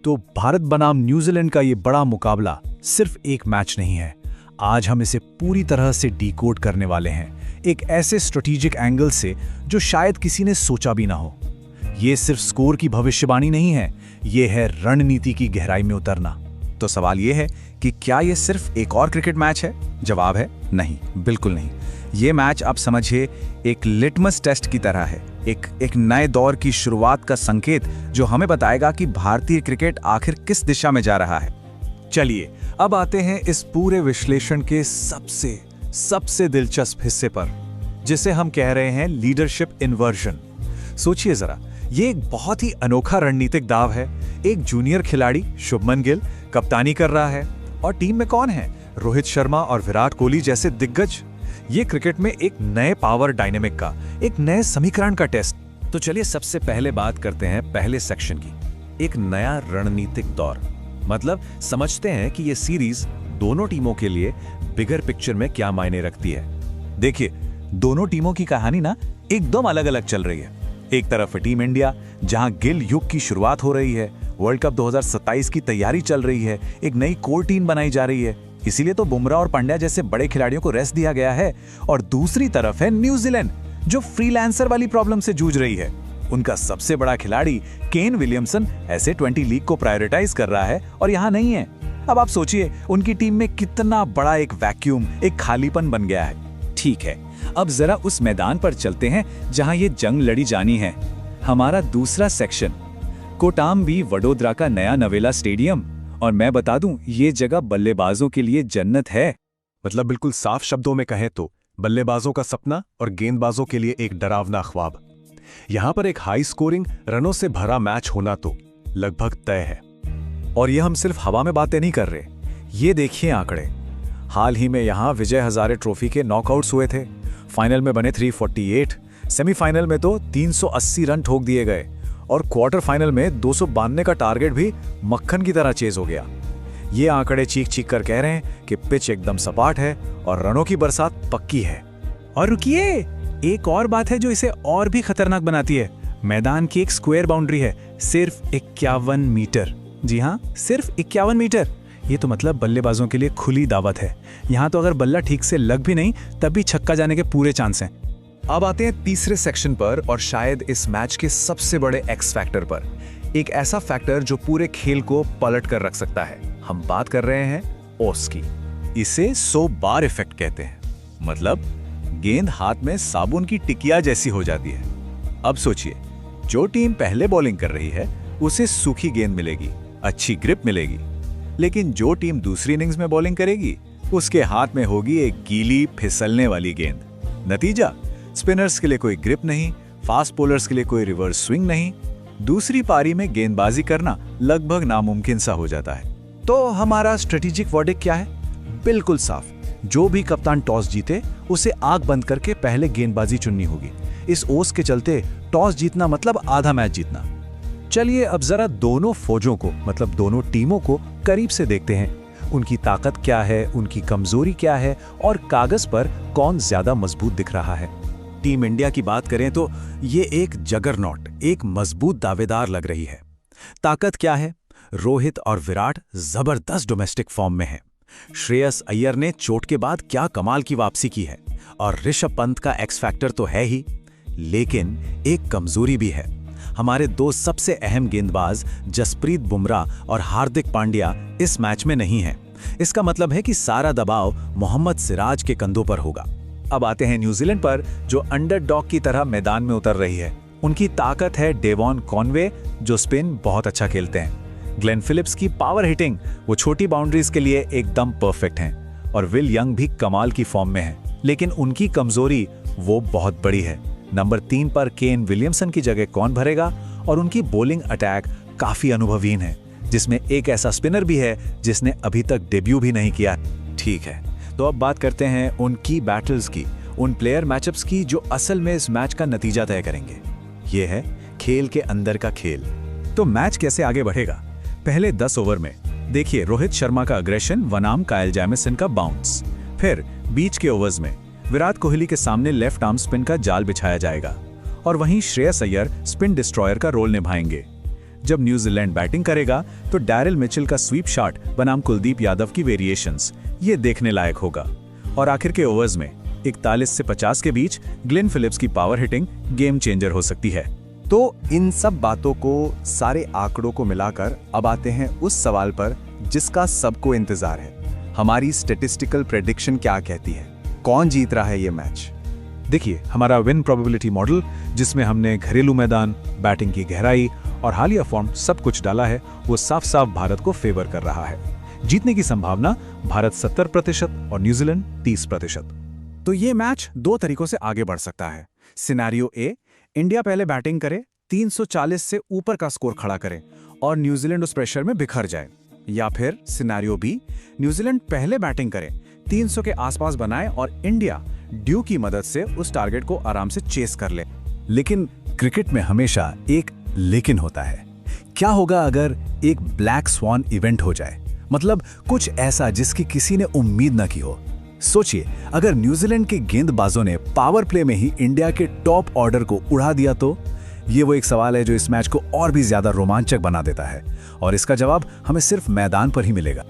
तो भारत बनाम न्यूजीलैंड का ये बड़ा मुकाबला सिर्फ एक मैच नहीं है। आज हम इसे पूरी तरह से डिकोड करने वाले हैं, एक ऐसे स्ट्रेटेजिक एंगल से जो शायद किसी ने सोचा भी ना हो। ये सिर्फ स्कोर की भविष्यवाणी नहीं है, ये है रणनीति की गहराई में उतरना। तो सवाल ये है कि क्या ये सिर्फ एक और क्रिकेट मैच है? जवाब है नहीं, बिल्कुल नहीं। ये मैच आप समझिए एक लिटमस टेस्ट की तरह है, एक नए दौर की शुरुआत का संकेत जो हमें बताएगा कि भारतीय क्रिकेट आखिर किस दिशा में जा रहा है। चलिए अब आते हैं इस पूरे विश्लेषण के सबसे दिलचस्प हिस्से पर, जिसे हम कह रहे हैं लीडरशिप इन्वर्जन। सोचिए जरा, ये एक बहुत ही अनोखा रणनीतिक दाव है। एक जूनियर खिलाड़ी शुभमन गिल कप्तानी कर रहा है और टीम में कौन है? रोहित शर्मा और विराट कोहली जैसे दिग्गज। ये क्रिकेट में एक नए पावर डायनेमिक का, एक नए समीकरण का टेस्ट। तो चलिए सबसे पहले बात करते हैं पहले सेक्शन की, एक नया रणनीतिक दौर। मतलब समझते हैं कि ये सीरीज दोनों टीमों के लिए बिगर पिक्चर में क्या मायने रखती है। देखिए, दोनों टीमों की कहानी ना एकदम अलग अलग चल रही है। एक तरफ है टीम इंडिया, जहां गिल युग की शुरुआत हो रही है, वर्ल्ड कप 2027 की तैयारी चल रही है, एक नई कोर टीम बनाई जा रही है, इसीलिए तो बुमराह और पांड्या जैसे बड़े खिलाड़ियों को रेस्ट दिया गया है। और दूसरी तरफ है न्यूजीलैंड, जो फ्रीलांसर वाली प्रॉब्लम से जूझ रही है। उनका सबसे बड़ा खिलाड़ी केन विलियमसन ऐसे 20 लीग को प्रायोरिटाइज कर रहा है और यहाँ नहीं है। अब आप सोचिए उनकी टीम में कितना बड़ा एक वैक्यूम, एक खालीपन बन गया है। ठीक है, अब जरा उस मैदान पर चलते हैं जहां ये जंग लड़ी जानी है। हमारा दूसरा सेक्शन, कोटाम्बी वडोदरा का नया नवेला स्टेडियम। और मैं बता दूं, ये जगह बल्लेबाजों के लिए जन्नत है। मतलब बिल्कुल साफ शब्दों में कहें तो बल्लेबाजों का सपना और गेंदबाजों के लिए एक डरावना ख्वाब। यहां पर एक हाई स्कोरिंग रनों से भरा मैच होना तो लगभग तय है। और ये हम सिर्फ हवा में बातें नहीं कर रहे, ये देखिए आंकड़े। हाल ही में यहां विजय हजारे ट्रॉफी के नॉकआउट्स हुए थे। फाइनल में बने 348, सेमीफाइनल में तो 380 रन ठोक दिए गए और क्वार्टर फाइनल में 292 का टारगेट भी मक्खन की तरह चेज हो गया। ये आंकड़े चीख चीख कर कह रहे हैं कि पिच एकदम सपाट है और रनों की बरसात पक्की है। और रुकिए, एक और बात है जो इसे और भी खतरनाक बनाती है। मैदान की एक स्क्वायर बाउंड्री है, सिर्फ 51 मीटर। जी हाँ, सिर्फ 51 मीटर। ये तो मतलब बल्लेबाजों के लिए खुली दावत है। यहाँ तो अगर बल्ला ठीक से लग भी नहीं तब भी छक्का जाने के पूरे चांस हैं। अब आते हैं तीसरे सेक्शन पर और शायद इस मैच के सबसे बड़े एक्स फैक्टर पर, एक ऐसा फैक्टर जो पूरे खेल को पलट कर रख सकता है। हम बात कर रहे हैं ओस की। इसे 100 बार इफेक्ट कहते हैं। मतलब गेंद हाथ में साबुन की टिकिया जैसी हो जाती है। अब सोचिए, जो टीम पहले बॉलिंग कर रही है उसे सूखी गेंद मिलेगी, अच्छी ग्रिप मिलेगी। लेकिन जो टीम दूसरी इनिंग्स में बॉलिंग करेगी उसके हाथ में होगी एक गीली फिसलने वाली गेंद। नतीजा, स्पिनर्स के लिए कोई ग्रिप नहीं, फास्ट बॉलर्स के लिए कोई रिवर्स स्विंग नहीं। दूसरी पारी में गेंदबाजी करना लगभग नामुमकिन सा हो जाता है। तो हमारा स्ट्रेटेजिक वर्डिक्ट क्या है? बिल्कुल साफ, जो भी कप्तान टॉस जीते उसे आंख बंद करके पहले गेंदबाजी चुननी होगी। इस ओस के चलते टॉस जीतना मतलब आधा मैच जीतना। चलिए अब जरा दोनों फौजों को, मतलब दोनों टीमों को करीब से देखते हैं। उनकी ताकत क्या है, उनकी कमजोरी क्या है और कागज पर कौन ज्यादा मजबूत दिख रहा है। टीम इंडिया की बात करें तो ये एक जगरनॉट, एक मजबूत दावेदार लग रही है। ताकत क्या है? रोहित और विराट जबरदस्त डोमेस्टिक फॉर्म में हैं। श्रेयस अय्यर ने चोट के बाद क्या कमाल की वापसी की है और ऋषभ पंत का एक्स फैक्टर तो है ही। लेकिन एक कमजोरी भी है। हमारे दो सबसे अहम गेंदबाज जसप्रीत बुमराह और हार्दिक पांड्या इस मैच में नहीं हैं। इसका मतलब है कि सारा दबाव मोहम्मद सिराज के कंधों पर होगा। अब आते हैं न्यूजीलैंड पर, जो अंडरडॉग की तरह मैदान में उतर रही है। उनकी ताकत है डेवॉन कॉनवे, जो स्पिन बहुत अच्छा खेलते हैं। ग्लेन फिलिप्स की पावर हिटिंग, वो छोटी बाउंड्रीज के लिए एकदम परफेक्ट हैं। और विल यंग भी कमाल की फॉर्म में है। लेकिन उनकी कमजोरी वो बहुत बड़ी है। नंबर 3 पर केन विलियमसन की जगह कौन भरेगा? और उनकी बॉलिंग अटैक काफी अनुभवहीन है, जिसमें एक ऐसा स्पिनर भी है जिसने अभी तक डेब्यू भी नहीं किया। ठीक है, तो अब बात करते हैं उन की बैटल्स की, उन प्लेयर मैचअप्स की जो असल में इस मैच का नतीजा तय करेंगे। ये है खेल के अंदर का खेल। तो मैच कैसे आगे बढ़ेगा? पहले 10 ओवर में देखिए रोहित शर्मा का अग्रेशन बनाम कायल जैमिसन का बाउंस। फिर बीच के ओवर्स में विराट कोहली के सामने लेफ्ट आर्म स्पिन का जाल बिछाया जाएगा और वहीं श्रेयस अय्यर स्पिन डिस्ट्रॉयर का रोल निभाएंगे। जब न्यूजीलैंड बैटिंग करेगा तो डैरिल मिचेल का स्वीप शॉट बनाम कुलदीप यादव की वेरिएशंस, ये देखने लायक होगा। और आखिर के ओवर्स में 41 से 50 के बीच ग्लेन फिलिप्स की पावर हिटिंग गेम चेंजर हो सकती है। तो इन सब बातों को, सारे आंकड़ों को मिलाकर अब आते हैं उस सवाल पर जिसका सबको इंतजार है। हमारी स्टैटिस्टिकल प्रेडिक्शन क्या कहती है? कौन जीत रहा है ये मैच? देखिए, हमारा विन प्रोबेबिलिटी मॉडल, जिसमें हमने घरेलू मैदान, बैटिंग की गहराई और हालिया फॉर्म सब कुछ डाला है, वो साफ साफ भारत को फेवर कर रहा है। जीतने की संभावना भारत 70% और न्यूजीलैंड 30%। तो ये मैच दो तरीकों से आगे बढ़ सकता है। सिनेरियो ए, इंडिया पहले बैटिंग करे, 340 से ऊपर का स्कोर खड़ा करे और न्यूजीलैंड उस प्रेशर में बिखर जाए। या फिर सिनेरियो बी, न्यूजीलैंड पहले बैटिंग करे, 300 के आसपास बनाए और इंडिया ड्यू की मदद से उस टारगेट को आराम से चेस कर ले। लेकिन क्रिकेट में हमेशा एक लेकिन होता है। क्या होगा अगर एक ब्लैक स्वॉन इवेंट हो जाए, मतलब कुछ ऐसा जिसकी किसी ने उम्मीद न की हो। सोचिए, अगर न्यूजीलैंड के गेंदबाजों ने पावर प्ले में ही इंडिया के टॉप ऑर्डर को उड़ा दिया तो? ये वो एक सवाल है जो इस मैच को और भी ज्यादा रोमांचक बना देता है, और इसका जवाब हमें सिर्फ मैदान पर ही मिलेगा।